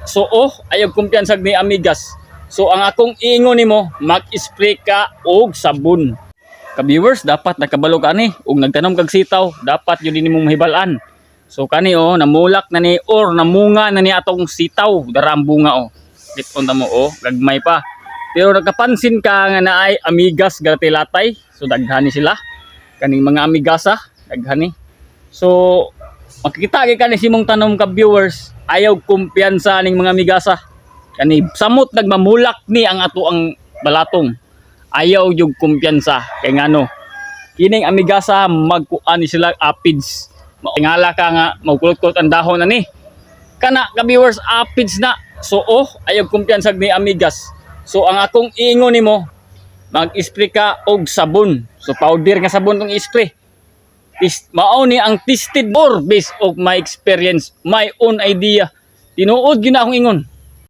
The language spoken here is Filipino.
So ayaw kumpiyansa ni amigas. So ang akong ingon nimo, mag-spray ka og sabon. Ka-viewers, dapat nakabalo ka ni ug nagtanom kag sitaw, dapat yun din imong mahibalan. So kani namulak na ni or namunga na ni atong sitaw, darang bunga Lipon ta mo gagmay pa. Pero nagkapansin ka nga naay amigas gatilatay, so daghani sila. Kaning mga amigasa, daghani. So makikita kay kani simong tanom ka viewers, ayaw kumpiyansa ning mga amigasa. Kani samot nagmamulak ni ang ato ang balatong. Ayaw yung kumpiyansa kay ngano. Kining amigasa magkuan sila apids. Tingala ka nga magkulot-kulot ang dahon na ni. Kana ka viewers apids na. So ayaw kumpiyansa ni amigas. So ang akong ingon nimo, mag-spray ka og sabon. So powder nga sabon tong i-spray. Mao ni ang tested or based of my experience, my own idea. Tinuod gyud na akong ingon.